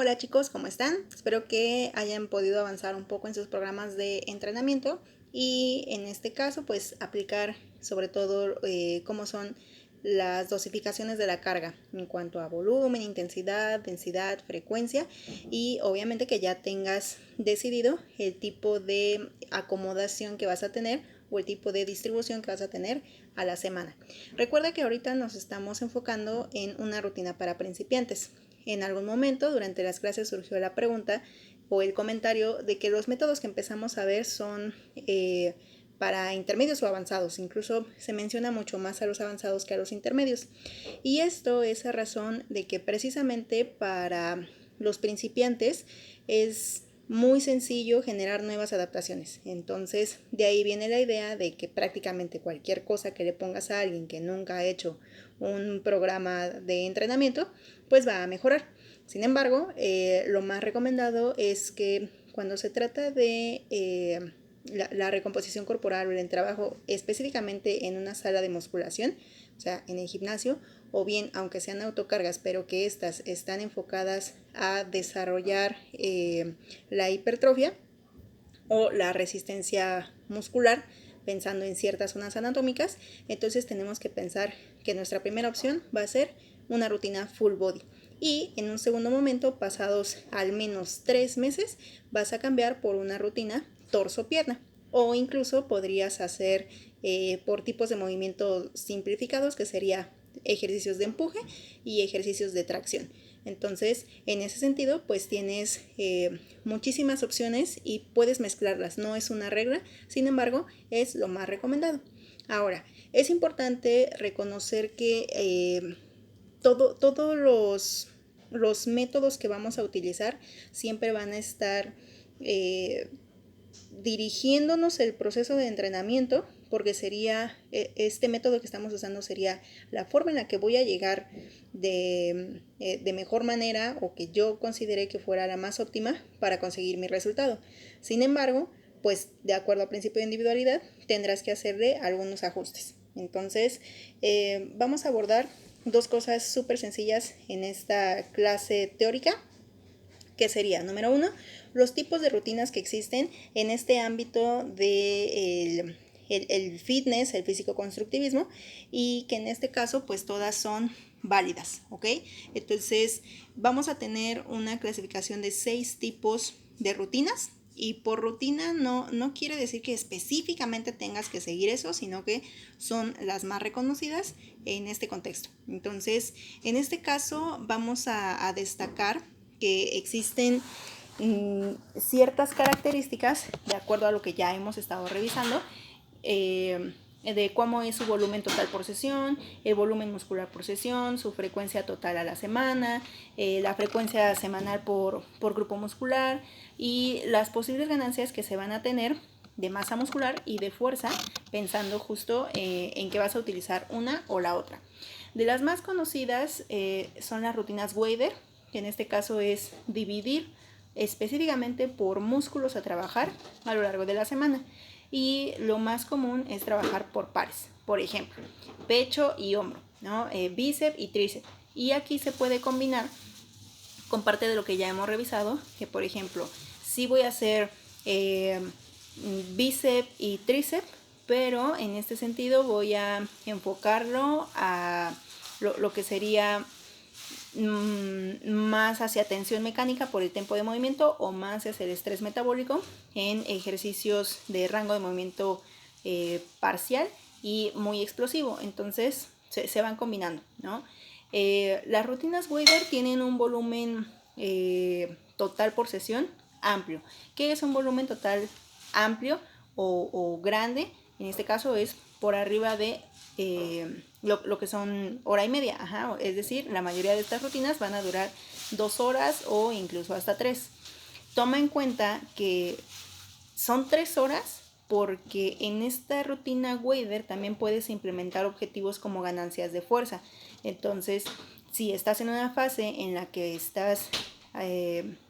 Hola chicos, ¿cómo están? Espero que hayan podido avanzar un poco en sus programas de entrenamiento y en este caso pues aplicar sobre todo cómo son las dosificaciones de la carga en cuanto a volumen, intensidad, densidad, frecuencia y obviamente que ya tengas decidido el tipo de acomodación que vas a tener o el tipo de distribución que vas a tener a la semana. Recuerda que ahorita nos estamos enfocando en una rutina para principiantes. En algún momento durante las clases surgió la pregunta o el comentario de que los métodos que empezamos a ver son para intermedios o avanzados. Incluso se menciona mucho más a los avanzados que a los intermedios. Y esto es a razón de que precisamente para los principiantes es muy sencillo generar nuevas adaptaciones. Entonces, de ahí viene la idea de que prácticamente cualquier cosa que le pongas a alguien que nunca ha hecho un programa de entrenamiento, pues va a mejorar. Sin embargo, lo más recomendado es que cuando se trata de la recomposición corporal o el trabajo específicamente en una sala de musculación, o sea, en el gimnasio, o bien aunque sean autocargas, pero que estas están enfocadas a desarrollar la hipertrofia o la resistencia muscular, pensando en ciertas zonas anatómicas, entonces tenemos que pensar que nuestra primera opción va a ser una rutina full body. Y en un segundo momento, pasados al menos 3 meses, vas a cambiar por una rutina torso-pierna. O incluso podrías hacer por tipos de movimientos simplificados, que sería ejercicios de empuje y ejercicios de tracción. Entonces, en ese sentido, pues tienes muchísimas opciones y puedes mezclarlas. No es una regla, sin embargo, es lo más recomendado. Ahora, es importante reconocer que todos los métodos que vamos a utilizar siempre van a estar dirigiéndonos el proceso de entrenamiento, porque sería este método que estamos usando sería la forma en la que voy a llegar de mejor manera o que yo consideré que fuera la más óptima para conseguir mi resultado. Sin embargo, pues de acuerdo al principio de individualidad tendrás que hacerle algunos ajustes. Entonces vamos a abordar dos cosas súper sencillas en esta clase teórica, que sería, número uno, los tipos de rutinas que existen en este ámbito de el fitness, el físico-constructivismo, y que en este caso pues todas son válidas, ¿ok? Entonces vamos a tener una clasificación de 6 tipos de rutinas, y por rutina no quiere decir que específicamente tengas que seguir eso, sino que son las más reconocidas en este contexto. Entonces, en este caso vamos a destacar que existen ciertas características, de acuerdo a lo que ya hemos estado revisando, de cómo es su volumen total por sesión, el volumen muscular por sesión, su frecuencia total a la semana, la frecuencia semanal por grupo muscular y las posibles ganancias que se van a tener de masa muscular y de fuerza, pensando justo en que vas a utilizar una o la otra. De las más conocidas son las rutinas Wader, que en este caso es dividir específicamente por músculos a trabajar a lo largo de la semana. Y lo más común es trabajar por pares, por ejemplo, pecho y hombro, ¿no? Bíceps y tríceps. Y aquí se puede combinar con parte de lo que ya hemos revisado, que por ejemplo, si voy a hacer bíceps y tríceps, pero en este sentido voy a enfocarlo a lo que sería más hacia tensión mecánica por el tiempo de movimiento o más hacia el estrés metabólico en ejercicios de rango de movimiento parcial y muy explosivo. Entonces se van combinando, ¿no? Las rutinas Wader tienen un volumen total por sesión amplio. ¿Qué es un volumen total amplio o grande? En este caso es por arriba de lo que son hora y media, es decir, la mayoría de estas rutinas van a durar 2 horas o incluso hasta 3. Toma en cuenta que son 3 horas porque en esta rutina Wader también puedes implementar objetivos como ganancias de fuerza. Entonces, si estás en una fase en la que estás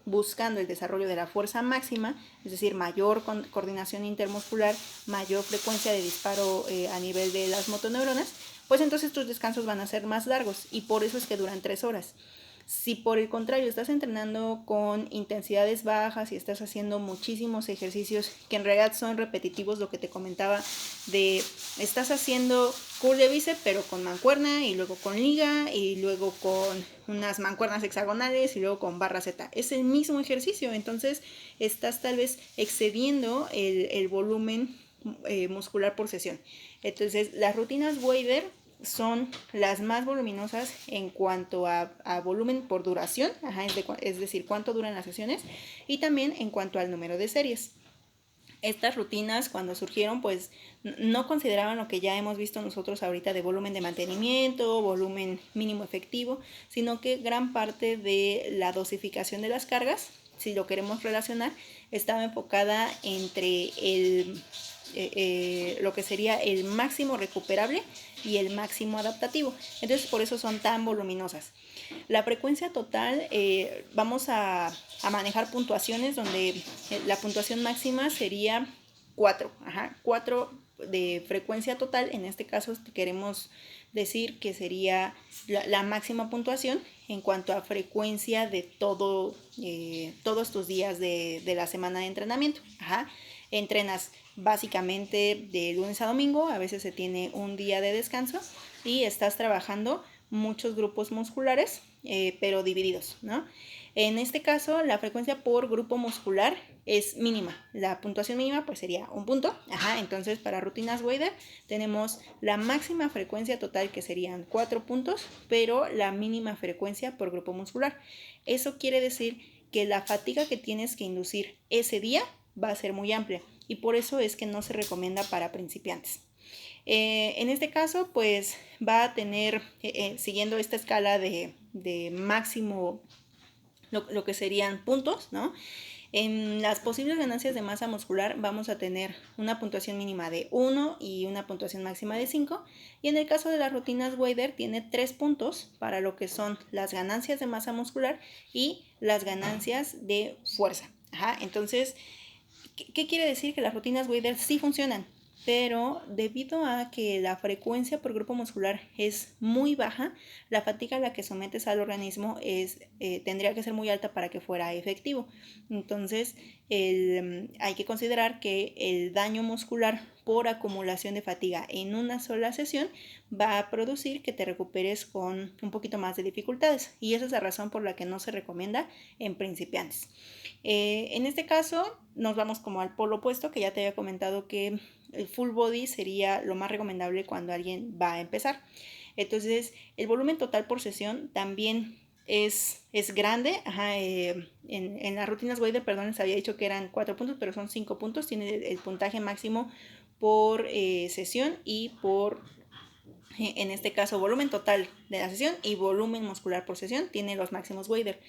buscando el desarrollo de la fuerza máxima, es decir, mayor coordinación intermuscular, mayor frecuencia de disparo a nivel de las motoneuronas, pues entonces tus descansos van a ser más largos y por eso es que duran 3 horas. Si por el contrario estás entrenando con intensidades bajas y estás haciendo muchísimos ejercicios que en realidad son repetitivos, lo que te comentaba de estás haciendo curl de bíceps pero con mancuerna y luego con liga y luego con unas mancuernas hexagonales y luego con barra Z, es el mismo ejercicio, entonces estás tal vez excediendo el volumen muscular por sesión. Entonces las rutinas Wader son las más voluminosas en cuanto a volumen por duración, es decir, cuánto duran las sesiones, y también en cuanto al número de series. Estas rutinas cuando surgieron pues no consideraban lo que ya hemos visto nosotros ahorita de volumen de mantenimiento, volumen mínimo efectivo, sino que gran parte de la dosificación de las cargas, si lo queremos relacionar, estaba enfocada entre lo que sería el máximo recuperable y el máximo adaptativo. Entonces por eso son tan voluminosas. La frecuencia total, vamos a manejar puntuaciones donde la puntuación máxima sería 4. 4 de frecuencia total. En este caso queremos decir que sería la máxima puntuación en cuanto a frecuencia de todos tus días de la semana de entrenamiento. Entrenas básicamente de lunes a domingo, a veces se tiene un día de descanso y estás trabajando muchos grupos musculares, pero divididos, ¿no? En este caso, la frecuencia por grupo muscular es mínima. La puntuación mínima pues sería un punto. Entonces, para rutinas Wader tenemos la máxima frecuencia total que serían 4 puntos, pero la mínima frecuencia por grupo muscular. Eso quiere decir que la fatiga que tienes que inducir ese día va a ser muy amplia y por eso es que no se recomienda para principiantes. En este caso, pues va a tener, siguiendo esta escala de máximo, lo que serían puntos, ¿no? En las posibles ganancias de masa muscular vamos a tener una puntuación mínima de 1 y una puntuación máxima de 5. Y en el caso de las rutinas Wader tiene 3 puntos para lo que son las ganancias de masa muscular y las ganancias de fuerza. Entonces, ¿qué quiere decir? Que las rutinas Wader sí funcionan, pero debido a que la frecuencia por grupo muscular es muy baja, la fatiga a la que sometes al organismo tendría que ser muy alta para que fuera efectivo. Entonces, hay que considerar que el daño muscular por acumulación de fatiga en una sola sesión va a producir que te recuperes con un poquito más de dificultades, y esa es la razón por la que no se recomienda en principiantes. En este caso nos vamos como al polo opuesto, que ya te había comentado que el full body sería lo más recomendable cuando alguien va a empezar. Entonces el volumen total por sesión también es grande. En las rutinas Wader, perdón, les había dicho que eran 4 puntos, pero son 5 puntos. Tiene el puntaje máximo por sesión y por, en este caso, volumen total de la sesión y volumen muscular por sesión. Tiene los máximos Wader.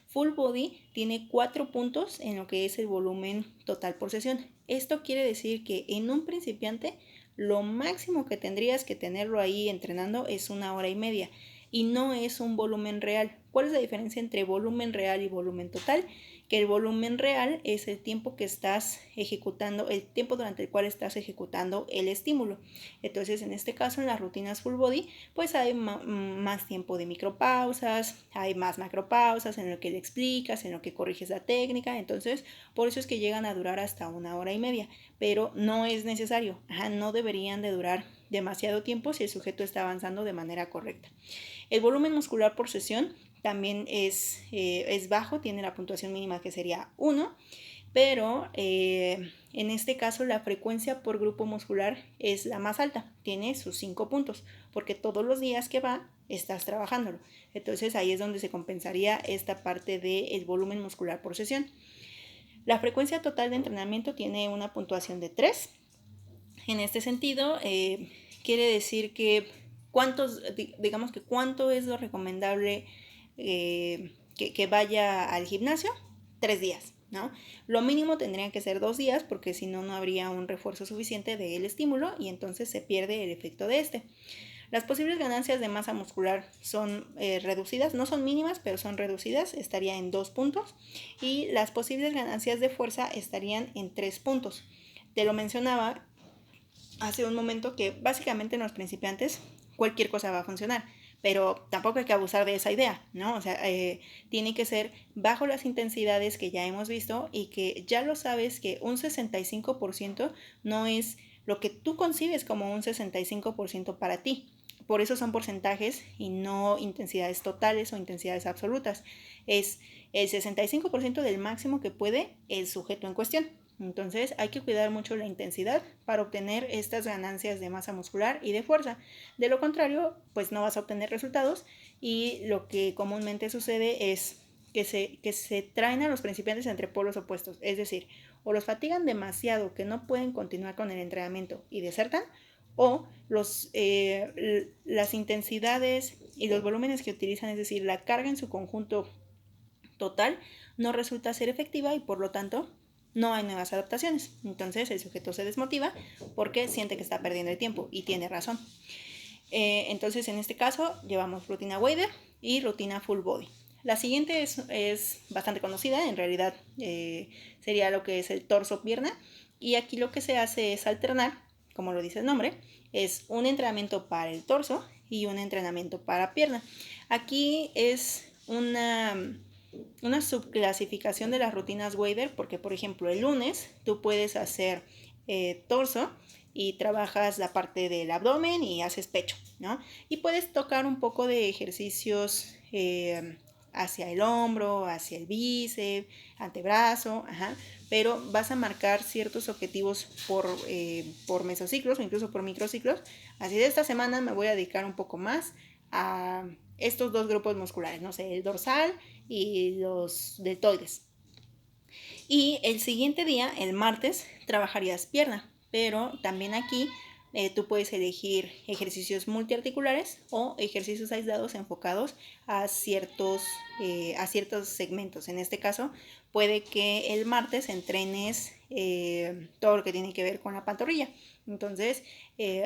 Full body tiene 4 puntos en lo que es el volumen total por sesión. Esto quiere decir que en un principiante lo máximo que tendrías que tenerlo ahí entrenando es 1 hora y media y no es un volumen real. ¿Cuál es la diferencia entre volumen real y volumen total? Que el volumen real es el tiempo que estás ejecutando, el tiempo durante el cual estás ejecutando el estímulo. Entonces, en este caso, en las rutinas full body, pues hay más tiempo de micropausas, hay más macropausas en lo que le explicas, en lo que corriges la técnica. Entonces, por eso es que llegan a durar hasta 1 hora y media, pero no es necesario. No deberían de durar demasiado tiempo si el sujeto está avanzando de manera correcta. El volumen muscular por sesión también es bajo, tiene la puntuación mínima que sería 1, pero en este caso la frecuencia por grupo muscular es la más alta, tiene sus 5 puntos, porque todos los días que va estás trabajándolo. Entonces ahí es donde se compensaría esta parte del volumen muscular por sesión. La frecuencia total de entrenamiento tiene una puntuación de 3. En este sentido, quiere decir que cuánto es lo recomendable que vaya al gimnasio. 3 días, ¿no? Lo mínimo tendrían que ser 2 días, porque si no, no habría un refuerzo suficiente del estímulo y entonces se pierde el efecto de este. Las posibles ganancias de masa muscular son reducidas, no son mínimas, pero son reducidas, estaría en 2 puntos, y las posibles ganancias de fuerza estarían en 3 puntos. Te lo mencionaba hace un momento que básicamente en los principiantes cualquier cosa va a funcionar, pero tampoco hay que abusar de esa idea, ¿no? O sea, tiene que ser bajo las intensidades que ya hemos visto y que ya lo sabes que un 65% no es lo que tú concibes como un 65% para ti. Por eso son porcentajes y no intensidades totales o intensidades absolutas. Es el 65% del máximo que puede el sujeto en cuestión. Entonces hay que cuidar mucho la intensidad para obtener estas ganancias de masa muscular y de fuerza. De lo contrario, pues no vas a obtener resultados y lo que comúnmente sucede es que se traen a los principiantes entre polos opuestos. Es decir, o los fatigan demasiado que no pueden continuar con el entrenamiento y desertan, o las intensidades y los volúmenes que utilizan, es decir, la carga en su conjunto total, no resulta ser efectiva y por lo tanto no hay nuevas adaptaciones. Entonces el sujeto se desmotiva porque siente que está perdiendo el tiempo y tiene razón. Entonces en este caso llevamos rutina wader y rutina full body. La siguiente es bastante conocida, en realidad sería lo que es el torso-pierna, y aquí lo que se hace es alternar, como lo dice el nombre, es un entrenamiento para el torso y un entrenamiento para pierna. Aquí es una subclasificación de las rutinas wader, porque por ejemplo el lunes tú puedes hacer torso y trabajas la parte del abdomen y haces pecho, ¿no? Y puedes tocar un poco de ejercicios hacia el hombro, hacia el bíceps, antebrazo, pero vas a marcar ciertos objetivos por mesociclos o incluso por microciclos. Así de esta semana me voy a dedicar un poco más a estos dos grupos musculares, no sé, el dorsal y los deltoides. Y el siguiente día, el martes, trabajarías pierna, pero también aquí tú puedes elegir ejercicios multiarticulares o ejercicios aislados enfocados a ciertos segmentos. En este caso, puede que el martes entrenes todo lo que tiene que ver con la pantorrilla. Entonces,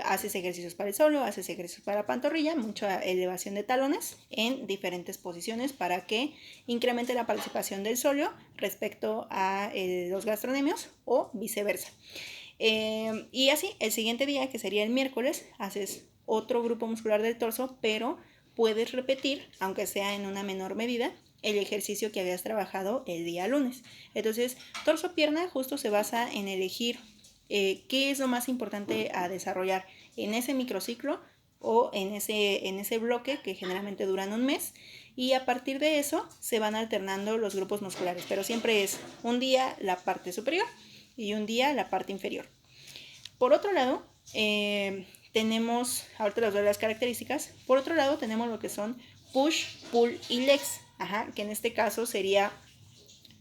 haces ejercicios para el sóleo, haces ejercicios para la pantorrilla, mucha elevación de talones en diferentes posiciones para que incremente la participación del sóleo respecto a los gastronemios o viceversa. Y así, el siguiente día, que sería el miércoles, haces otro grupo muscular del torso, pero puedes repetir, aunque sea en una menor medida, el ejercicio que habías trabajado el día lunes. Entonces, torso-pierna justo se basa en elegir qué es lo más importante a desarrollar en ese microciclo o en ese bloque que generalmente duran un mes, y a partir de eso se van alternando los grupos musculares, pero siempre es un día la parte superior y un día la parte inferior. Por otro lado, tenemos, ahorita les doy las características, por otro lado tenemos lo que son push, pull y legs, que en este caso sería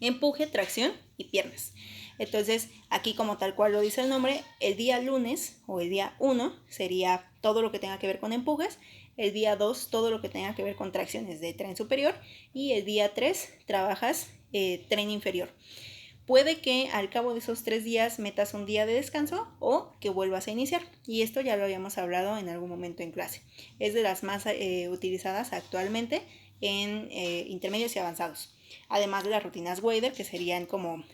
empuje, tracción y piernas. Entonces, aquí como tal cual lo dice el nombre, el día lunes o el día 1 sería todo lo que tenga que ver con empujes, el día 2 todo lo que tenga que ver con tracciones de tren superior y el día 3 trabajas tren inferior. Puede que al cabo de esos 3 días metas un día de descanso o que vuelvas a iniciar. Y esto ya lo habíamos hablado en algún momento en clase. Es de las más utilizadas actualmente en intermedios y avanzados. Además de las rutinas wader, que serían como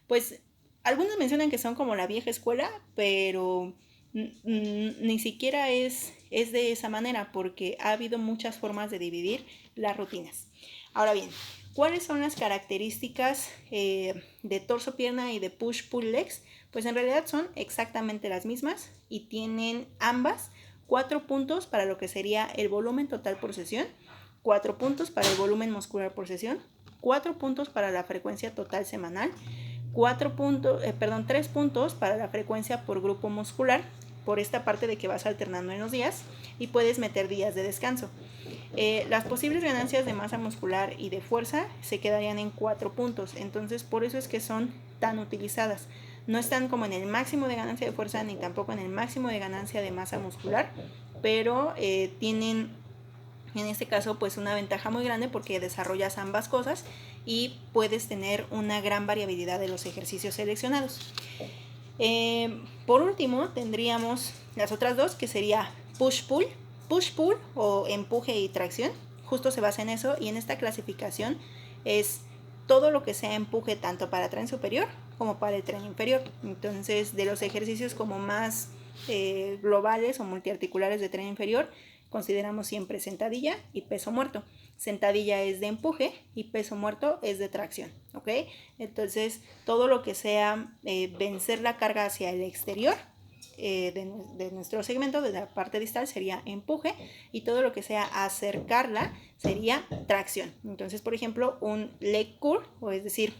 pues algunos mencionan que son como la vieja escuela, pero ni siquiera es de esa manera, porque ha habido muchas formas de dividir las rutinas. Ahora bien, ¿cuáles son las características de torso, pierna y de push, pull, legs? Pues en realidad son exactamente las mismas y tienen ambas 4 puntos para lo que sería el volumen total por sesión, 4 puntos para el volumen muscular por sesión, 4 puntos para la frecuencia total semanal, 3 puntos para la frecuencia por grupo muscular, por esta parte de que vas alternando en los días, y puedes meter días de descanso. Las posibles ganancias de masa muscular y de fuerza se quedarían en 4 puntos, entonces por eso es que son tan utilizadas. No están como en el máximo de ganancia de fuerza ni tampoco en el máximo de ganancia de masa muscular, pero tienen en este caso pues una ventaja muy grande porque desarrollas ambas cosas y puedes tener una gran variabilidad de los ejercicios seleccionados. Por último tendríamos las otras dos, que sería push-pull. Push-pull o empuje y tracción, justo se basa en eso, y en esta clasificación es todo lo que sea empuje tanto para tren superior como para el tren inferior. Entonces, de los ejercicios como más globales o multiarticulares de tren inferior, consideramos siempre sentadilla y peso muerto. Sentadilla es de empuje y peso muerto es de tracción, ¿ok? Entonces, todo lo que sea vencer la carga hacia el exterior de nuestro segmento, de la parte distal, sería empuje, y todo lo que sea acercarla sería tracción. Entonces, por ejemplo, un leg curl, o es decir,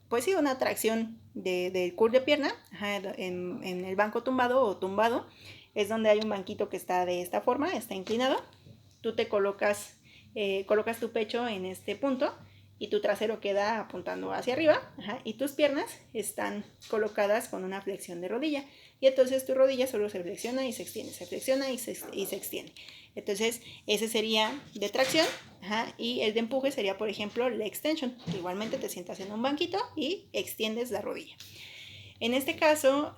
pues sí, una tracción del curl de pierna, en el banco tumbado o tumbado, es donde hay un banquito que está de esta forma, está inclinado. Tú te colocas tu pecho en este punto y tu trasero queda apuntando hacia arriba, y tus piernas están colocadas con una flexión de rodilla, y entonces tu rodilla solo se flexiona y se extiende, se flexiona y se extiende. Entonces ese sería de tracción, y el de empuje sería, por ejemplo, leg extension, que igualmente te sientas en un banquito y extiendes la rodilla. En este caso,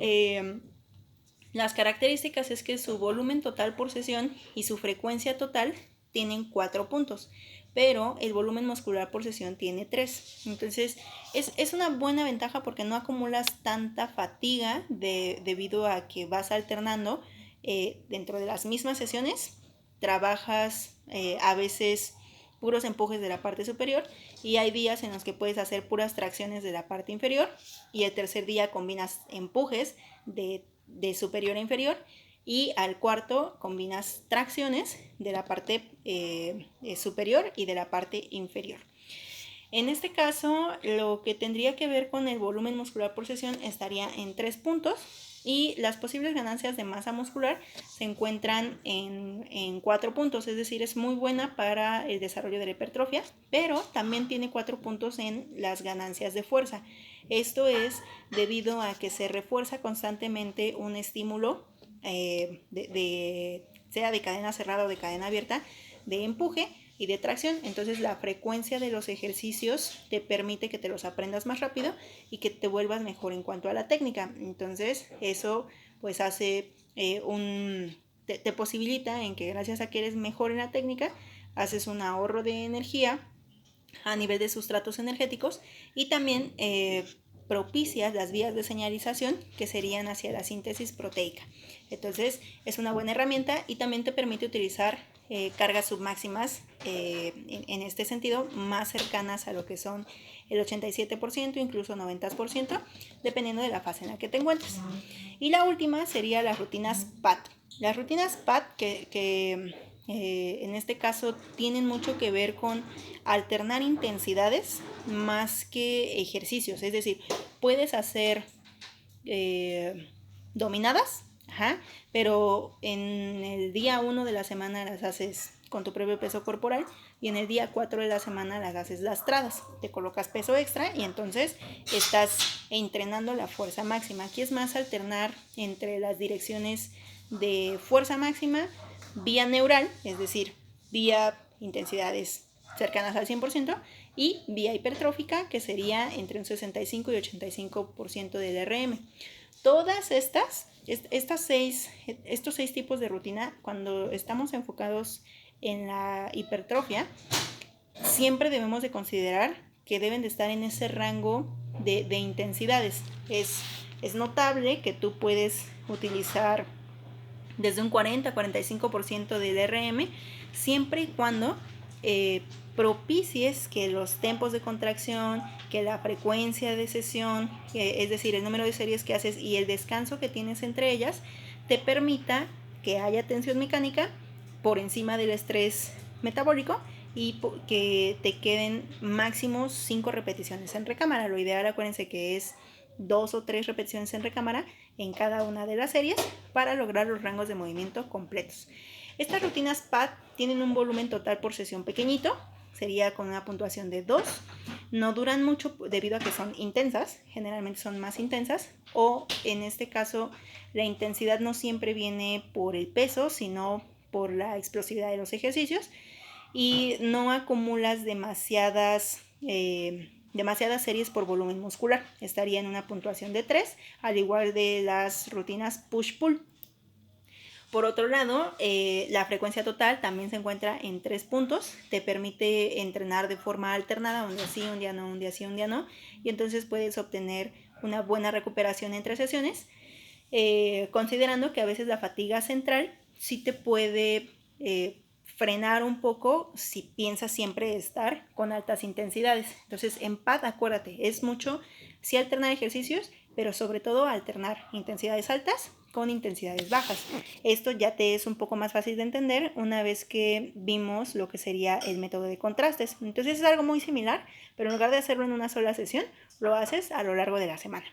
las características es que su volumen total por sesión y su frecuencia total tienen 4 puntos, pero el volumen muscular por sesión tiene 3. Entonces es una buena ventaja porque no acumulas tanta fatiga debido a que vas alternando dentro de las mismas sesiones. Trabajas a veces puros empujes de la parte superior, y hay días en los que puedes hacer puras tracciones de la parte inferior, y el tercer día combinas empujes de superior a inferior, y al cuarto combinas tracciones de la parte superior y de la parte inferior. En este caso, lo que tendría que ver con el volumen muscular por sesión estaría en 3 puntos, y las posibles ganancias de masa muscular se encuentran en 4 puntos, es decir, es muy buena para el desarrollo de la hipertrofia, pero también tiene 4 puntos en las ganancias de fuerza. Esto es debido a que se refuerza constantemente un estímulo, sea de cadena cerrada o de cadena abierta, de empuje y de tracción. Entonces la frecuencia de los ejercicios te permite que te los aprendas más rápido y que te vuelvas mejor en cuanto a la técnica. Entonces eso pues hace te posibilita en que, gracias a que eres mejor en la técnica, haces un ahorro de energía a nivel de sustratos energéticos, y también propicias las vías de señalización que serían hacia la síntesis proteica. Entonces es una buena herramienta, y también te permite utilizar cargas submáximas en este sentido, más cercanas a lo que son el 87%, incluso 90%, dependiendo de la fase en la que te encuentres. Y la última sería las rutinas PAT. Las rutinas PAT que en este caso tienen mucho que ver con alternar intensidades más que ejercicios. Es decir, puedes hacer dominadas, pero en el día 1 de la semana las haces con tu propio peso corporal, y en el día 4 de la semana las haces lastradas. Te colocas peso extra y entonces estás entrenando la fuerza máxima. Aquí es más alternar entre las direcciones de fuerza máxima, vía neural, es decir, vía intensidades cercanas al 100%, y vía hipertrófica, que sería entre un 65 y 85% del RM. Todas estos 6 tipos de rutina, cuando estamos enfocados en la hipertrofia, siempre debemos de considerar que deben de estar en ese rango de intensidades. Es notable que tú puedes utilizar desde un 40-45% del RM, siempre y cuando propicies que los tempos de contracción, que la frecuencia de sesión, es decir, el número de series que haces y el descanso que tienes entre ellas, te permita que haya tensión mecánica por encima del estrés metabólico, y que te queden máximo 5 repeticiones en recámara. Lo ideal, acuérdense que es 2 o 3 repeticiones en recámara en cada una de las series para lograr los rangos de movimiento completos. Estas rutinas PAT tienen un volumen total por sesión pequeñito, sería con una puntuación de 2. No duran mucho debido a que son intensas, generalmente son más intensas, o en este caso la intensidad no siempre viene por el peso, sino por la explosividad de los ejercicios, y no acumulas demasiadas series por volumen muscular. Estaría en una puntuación de 3, al igual de las rutinas push-pull. Por otro lado, la frecuencia total también se encuentra en 3 puntos. Te permite entrenar de forma alternada, un día sí, un día no, un día sí, un día no, y entonces puedes obtener una buena recuperación entre sesiones, considerando que a veces la fatiga central sí te puede frenar un poco si piensas siempre estar con altas intensidades. Entonces, en PAD, acuérdate, es mucho sí alternar ejercicios, pero sobre todo alternar intensidades altas con intensidades bajas. Esto ya te es un poco más fácil de entender una vez que vimos lo que sería el método de contrastes. Entonces es algo muy similar, pero en lugar de hacerlo en una sola sesión, lo haces a lo largo de la semana.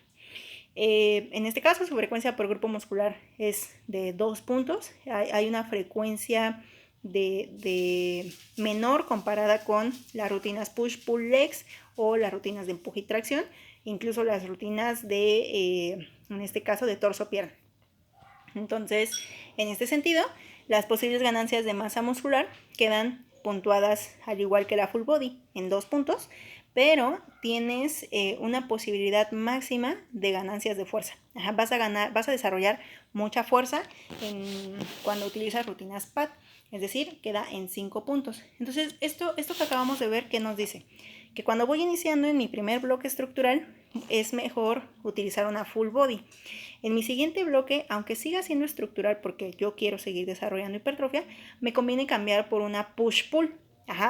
En este caso, su frecuencia por grupo muscular es de 2 puntos. Hay una frecuencia de menor comparada con las rutinas push-pull-legs o las rutinas de empuje y tracción, incluso las rutinas de, en este caso, de torso-pierna. Entonces, en este sentido, las posibles ganancias de masa muscular quedan puntuadas al igual que la full body en 2 puntos, pero tienes una posibilidad máxima de ganancias de fuerza. Vas a desarrollar mucha fuerza cuando utilizas rutinas PAD, es decir, queda en 5 puntos. Entonces, esto que acabamos de ver, ¿qué nos dice? Que cuando voy iniciando en mi primer bloque estructural, es mejor utilizar una full body. En mi siguiente bloque, aunque siga siendo estructural porque yo quiero seguir desarrollando hipertrofia, me conviene cambiar por una push-pull,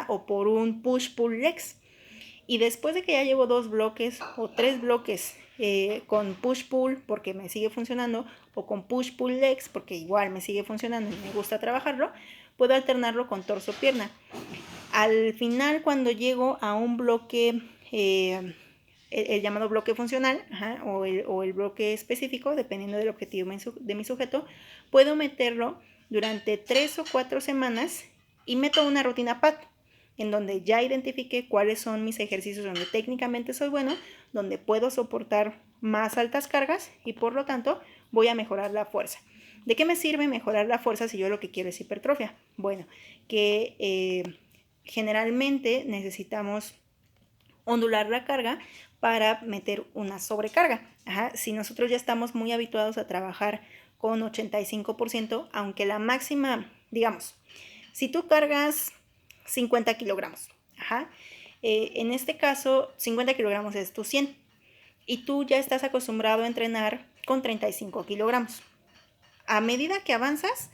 o por un push-pull-legs. Y después de que ya llevo 2 bloques o 3 bloques con push-pull porque me sigue funcionando, o con push-pull-legs porque igual me sigue funcionando y me gusta trabajarlo, puedo alternarlo con torso-pierna. Al final, cuando llego a un bloque, el llamado bloque funcional, o el bloque específico, dependiendo del objetivo de mi sujeto, puedo meterlo durante 3 o 4 semanas y meto una rutina PAD, en donde ya identifique cuáles son mis ejercicios donde técnicamente soy bueno, donde puedo soportar más altas cargas y por lo tanto voy a mejorar la fuerza. ¿De qué me sirve mejorar la fuerza si yo lo que quiero es hipertrofia? Bueno, que generalmente necesitamos ondular la carga para meter una sobrecarga. Si nosotros ya estamos muy habituados a trabajar con 85%, aunque la máxima, digamos, si tú cargas 50 kilogramos, en este caso 50 kilogramos es tu 100 y tú ya estás acostumbrado a entrenar con 35 kilogramos. A medida que avanzas,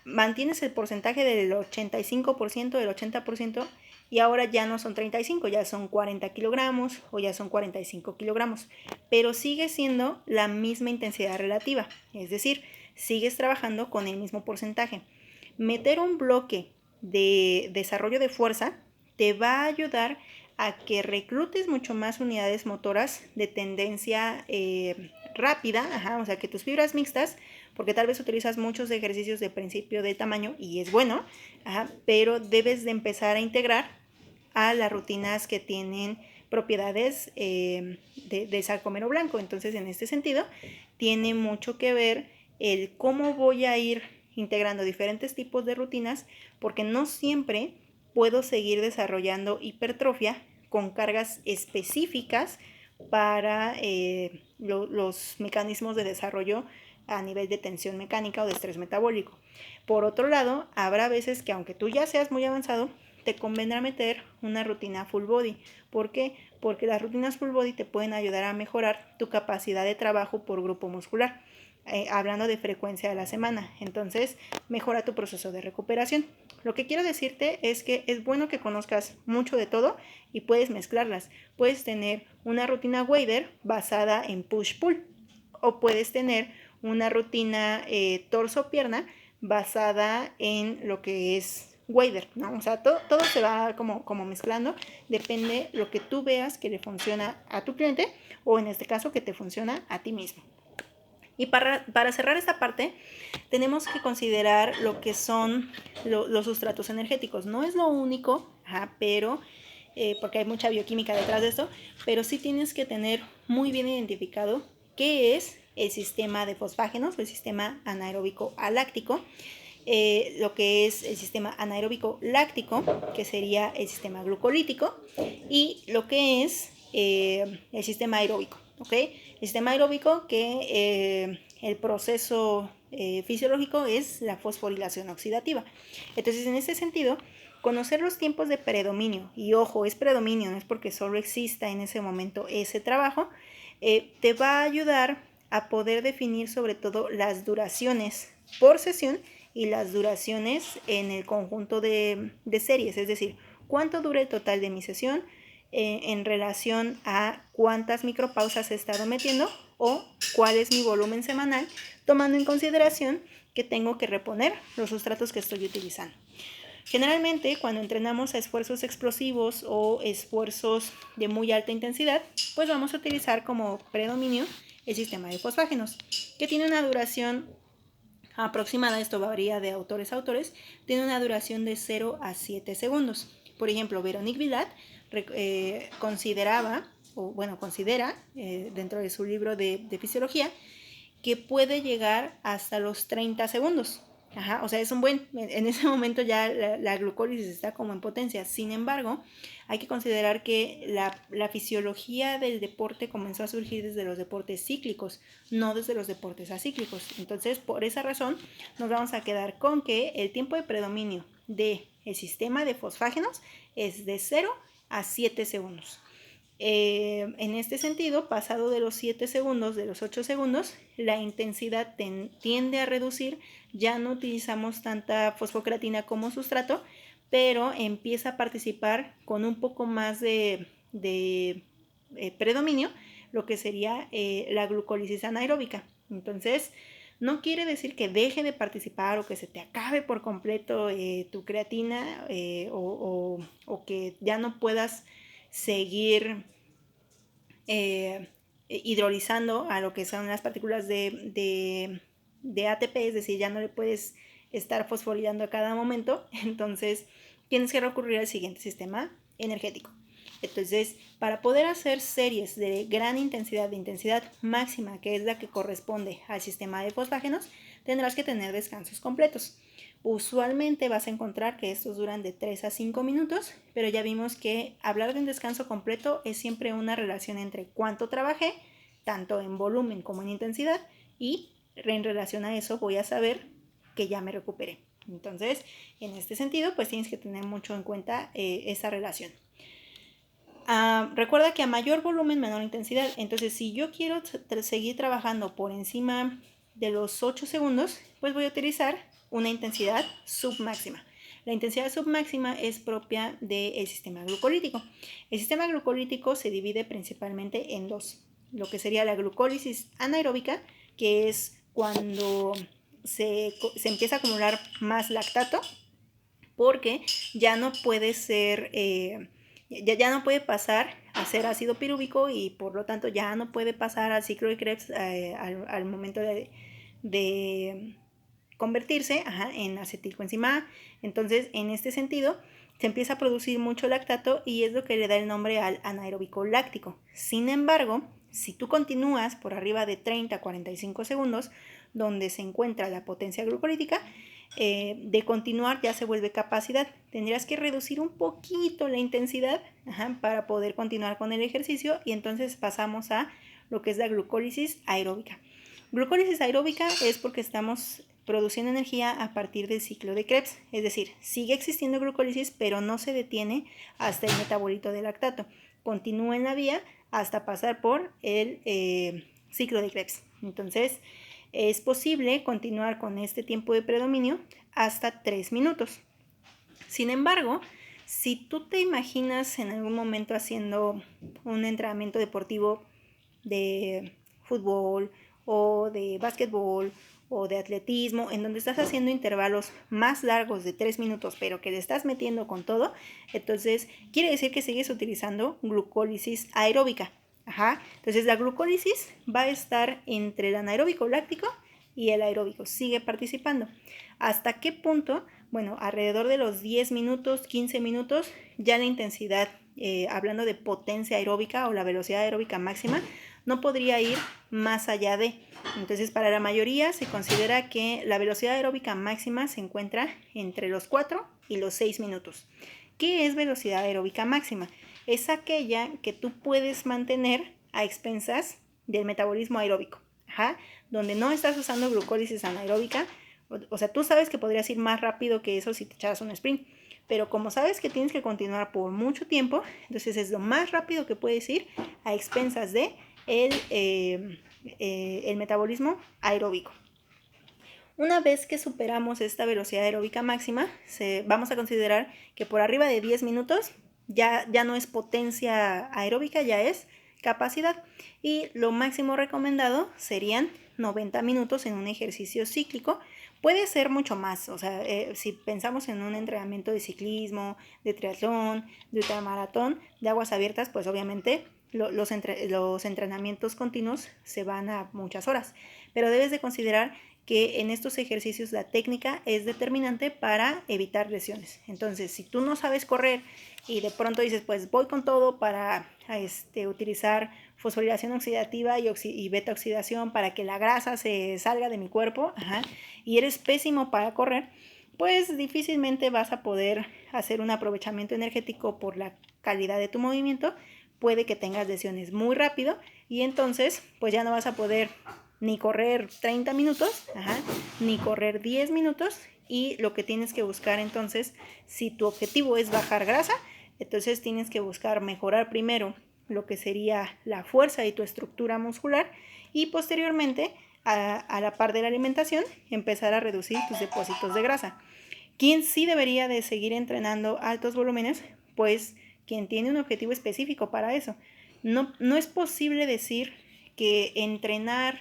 mantienes el porcentaje del 85%, del 80%, y ahora ya no son 35, ya son 40 kilogramos o ya son 45 kilogramos, pero sigue siendo la misma intensidad relativa, es decir, sigues trabajando con el mismo porcentaje. Meter un bloque de desarrollo de fuerza te va a ayudar a que reclutes mucho más unidades motoras de tendencia rápida, o sea que tus fibras mixtas, porque tal vez utilizas muchos ejercicios de principio de tamaño y es bueno, pero debes de empezar a integrar a las rutinas que tienen propiedades de sarcómero blanco. Entonces, en este sentido, tiene mucho que ver el cómo voy a ir integrando diferentes tipos de rutinas, porque no siempre puedo seguir desarrollando hipertrofia con cargas específicas para los mecanismos de desarrollo a nivel de tensión mecánica o de estrés metabólico. Por otro lado, habrá veces que aunque tú ya seas muy avanzado, te convendrá meter una rutina full body. ¿Por qué? Porque las rutinas full body te pueden ayudar a mejorar tu capacidad de trabajo por grupo muscular, hablando de frecuencia de la semana. Entonces, mejora tu proceso de recuperación. Lo que quiero decirte es que es bueno que conozcas mucho de todo y puedes mezclarlas. Puedes tener una rutina wader basada en push-pull o puedes tener una rutina torso-pierna basada en lo que es wader, ¿no? O sea, todo se va como mezclando, depende lo que tú veas que le funciona a tu cliente o en este caso que te funciona a ti mismo. Y para cerrar esta parte, tenemos que considerar lo que son los sustratos energéticos. No es lo único, pero porque hay mucha bioquímica detrás de esto, pero sí tienes que tener muy bien identificado qué es el sistema de fosfágenos o el sistema anaeróbico aláctico, lo que es el sistema anaeróbico láctico, que sería el sistema glucolítico, y lo que es el sistema aeróbico, ¿ok? El sistema aeróbico que el proceso fisiológico es la fosforilación oxidativa. Entonces, en ese sentido, conocer los tiempos de predominio, y ojo, es predominio, no es porque solo exista en ese momento ese trabajo, te va a ayudar a poder definir sobre todo las duraciones por sesión y las duraciones en el conjunto de series, es decir, cuánto dura el total de mi sesión en relación a cuántas micropausas he estado metiendo o cuál es mi volumen semanal, tomando en consideración que tengo que reponer los sustratos que estoy utilizando. Generalmente, cuando entrenamos a esfuerzos explosivos o esfuerzos de muy alta intensidad, pues vamos a utilizar como predominio el sistema de fosfágenos, que tiene una duración aproximada, esto varía de autores a autores, tiene una duración de 0 a 7 segundos. Por ejemplo, Véronique Vilat considera dentro de su libro de fisiología que puede llegar hasta los 30 segundos. Ajá, o sea, es un buen, en ese momento ya la glucólisis está como en potencia. Sin embargo, hay que considerar que la fisiología del deporte comenzó a surgir desde los deportes cíclicos, no desde los deportes acíclicos. Entonces, por esa razón, nos vamos a quedar con que el tiempo de predominio del sistema de fosfágenos es de 0 a 7 segundos. En este sentido, pasado de los 7 segundos, de los 8 segundos, la intensidad tiende a reducir, ya no utilizamos tanta fosfocreatina como sustrato, pero empieza a participar con un poco más de predominio lo que sería la glucólisis anaeróbica. Entonces, no quiere decir que deje de participar o que se te acabe por completo tu creatina o que ya no puedas seguir hidrolizando a lo que son las partículas de ATP, es decir, ya no le puedes estar fosforilando a cada momento, entonces tienes que recurrir al siguiente sistema energético. Entonces, para poder hacer series de gran intensidad, de intensidad máxima, que es la que corresponde al sistema de fosfágenos, tendrás que tener descansos completos. Usualmente vas a encontrar que estos duran de 3 a 5 minutos, pero ya vimos que hablar de un descanso completo es siempre una relación entre cuánto trabajé, tanto en volumen como en intensidad, y en relación a eso voy a saber que ya me recuperé. Entonces, en este sentido, pues tienes que tener mucho en cuenta esa relación. Recuerda que a mayor volumen, menor intensidad. Entonces, si yo quiero seguir trabajando por encima de los 8 segundos, pues voy a utilizar una intensidad submáxima. La intensidad submáxima es propia del sistema glucolítico. El sistema glucolítico se divide principalmente en dos. Lo que sería la glucólisis anaeróbica, que es cuando se empieza a acumular más lactato, porque ya no puede ser... ya no puede pasar a ser ácido pirúvico y por lo tanto ya no puede pasar al ciclo de Krebs al momento de convertirse en acetilcoenzima A. Entonces, en este sentido, se empieza a producir mucho lactato y es lo que le da el nombre al anaeróbico láctico. Sin embargo, si tú continúas por arriba de 30 a 45 segundos, donde se encuentra la potencia glucolítica, de continuar ya se vuelve capacidad. Tendrías que reducir un poquito la intensidad para poder continuar con el ejercicio y entonces pasamos a lo que es la glucólisis aeróbica. Glucólisis aeróbica es porque estamos produciendo energía a partir del ciclo de Krebs, es decir, sigue existiendo glucólisis pero no se detiene hasta el metabolito de lactato, continúa en la vía hasta pasar por el ciclo de Krebs. Entonces, es posible continuar con este tiempo de predominio hasta 3 minutos. Sin embargo, si tú te imaginas en algún momento haciendo un entrenamiento deportivo de fútbol o de básquetbol o de atletismo, en donde estás haciendo intervalos más largos de 3 minutos, pero que le estás metiendo con todo, entonces quiere decir que sigues utilizando glucólisis aeróbica. Entonces la glucólisis va a estar entre el anaeróbico láctico y el aeróbico, sigue participando. ¿Hasta qué punto? Bueno, alrededor de los 10 minutos, 15 minutos, ya la intensidad, hablando de potencia aeróbica o la velocidad aeróbica máxima, no podría ir más allá de. Entonces, para la mayoría se considera que la velocidad aeróbica máxima se encuentra entre los 4 y los 6 minutos. ¿Qué es velocidad aeróbica máxima? Es aquella que tú puedes mantener a expensas del metabolismo aeróbico, donde no estás usando glucólisis anaeróbica. O sea, tú sabes que podrías ir más rápido que eso si te echaras un sprint, pero como sabes que tienes que continuar por mucho tiempo, entonces es lo más rápido que puedes ir a expensas de el metabolismo aeróbico. Una vez que superamos esta velocidad aeróbica máxima, vamos a considerar que por arriba de 10 minutos ya no es potencia aeróbica, ya es capacidad. Y lo máximo recomendado serían 90 minutos en un ejercicio cíclico. Puede ser mucho más, o sea, si pensamos en un entrenamiento de ciclismo, de triatlón, de ultramaratón, de aguas abiertas, pues obviamente los entrenamientos continuos se van a muchas horas. Pero debes de considerar que en estos ejercicios la técnica es determinante para evitar lesiones. Entonces, si tú no sabes correr y de pronto dices, pues voy con todo para utilizar fosforilación oxidativa y beta oxidación para que la grasa se salga de mi cuerpo, y eres pésimo para correr, pues difícilmente vas a poder hacer un aprovechamiento energético por la calidad de tu movimiento. Puede que tengas lesiones muy rápido y entonces pues ya no vas a poder ni correr 30 minutos, ni correr 10 minutos, y lo que tienes que buscar entonces, si tu objetivo es bajar grasa, entonces tienes que buscar mejorar primero lo que sería la fuerza y tu estructura muscular, y posteriormente, a la par de la alimentación, empezar a reducir tus depósitos de grasa. ¿Quién sí debería de seguir entrenando altos volúmenes? Pues quien tiene un objetivo específico para eso. No es posible decir que entrenar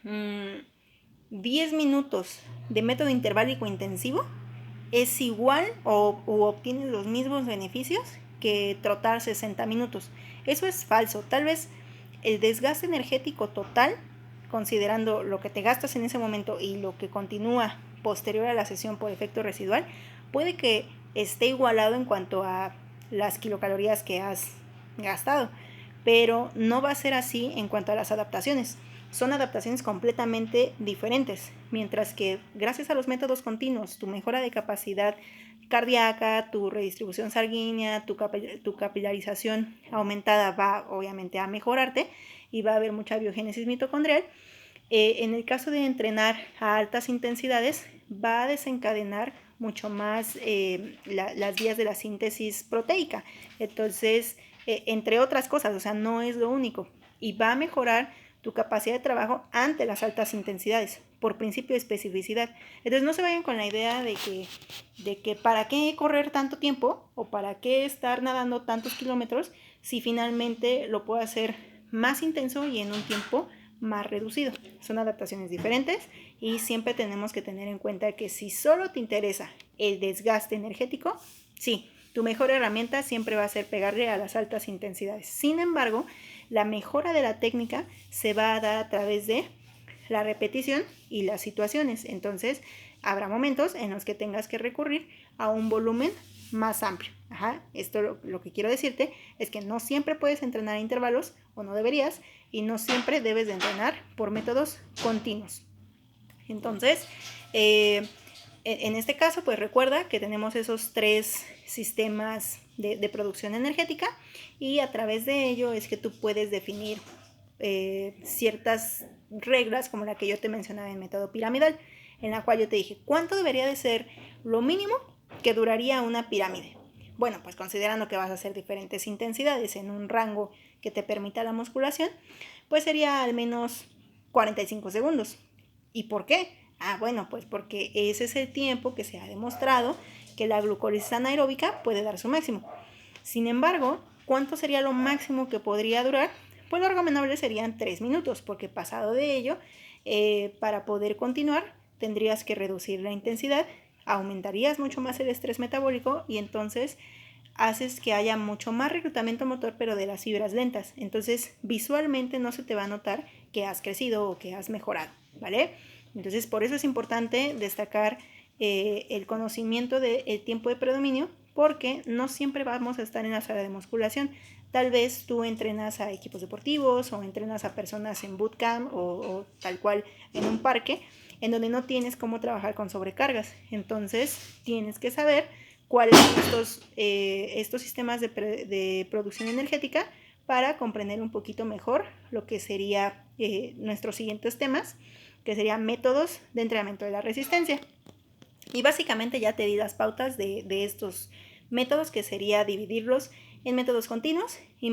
10 minutos de método interválico intensivo es igual o obtienes los mismos beneficios que trotar 60 minutos. Eso es falso. Tal vez el desgaste energético total, considerando lo que te gastas en ese momento y lo que continúa posterior a la sesión por efecto residual, puede que esté igualado en cuanto a las kilocalorías que has gastado, pero no va a ser así en cuanto a las adaptaciones. Son adaptaciones completamente diferentes, mientras que gracias a los métodos continuos, tu mejora de capacidad cardíaca, tu redistribución sanguínea, tu capilarización aumentada va obviamente a mejorarte y va a haber mucha biogénesis mitocondrial. En el caso de entrenar a altas intensidades, va a desencadenar mucho más las vías de la síntesis proteica. Entonces, entre otras cosas, o sea, no es lo único. Y va a mejorar tu capacidad de trabajo ante las altas intensidades, por principio de especificidad. Entonces no se vayan con la idea de que para qué correr tanto tiempo o para qué estar nadando tantos kilómetros si finalmente lo puedo hacer más intenso y en un tiempo más reducido. Son adaptaciones diferentes y siempre tenemos que tener en cuenta que si solo te interesa el desgaste energético, sí, tu mejor herramienta siempre va a ser pegarle a las altas intensidades. Sin embargo, la mejora de la técnica se va a dar a través de la repetición y las situaciones. Entonces, habrá momentos en los que tengas que recurrir a un volumen más amplio. Esto lo que quiero decirte es que no siempre puedes entrenar a intervalos, o no deberías, y no siempre debes de entrenar por métodos continuos. Entonces, en este caso, pues recuerda que tenemos esos 3 sistemas de producción energética, y a través de ello es que tú puedes definir ciertas reglas, como la que yo te mencionaba en método piramidal, en la cual yo te dije cuánto debería de ser lo mínimo que duraría una pirámide. Bueno, pues considerando que vas a hacer diferentes intensidades en un rango que te permita la musculación, pues sería al menos 45 segundos. ¿Y por qué? Bueno, pues porque ese es el tiempo que se ha demostrado que la glucólisis anaeróbica puede dar su máximo. Sin embargo, ¿cuánto sería lo máximo que podría durar? Pues lo recomendable serían 3 minutos, porque pasado de ello, para poder continuar, tendrías que reducir la intensidad, aumentarías mucho más el estrés metabólico y entonces haces que haya mucho más reclutamiento motor, pero de las fibras lentas. Entonces, visualmente no se te va a notar que has crecido o que has mejorado, ¿vale? Entonces, por eso es importante destacar el conocimiento del tiempo de predominio, porque no siempre vamos a estar en la sala de musculación. Tal vez tú entrenas a equipos deportivos o entrenas a personas en bootcamp o tal cual en un parque, en donde no tienes cómo trabajar con sobrecargas. Entonces, tienes que saber cuáles son estos sistemas de producción energética para comprender un poquito mejor lo que sería nuestros siguientes temas, que serían métodos de entrenamiento de la resistencia. Y básicamente ya te di las pautas de estos métodos, que sería dividirlos en métodos continuos y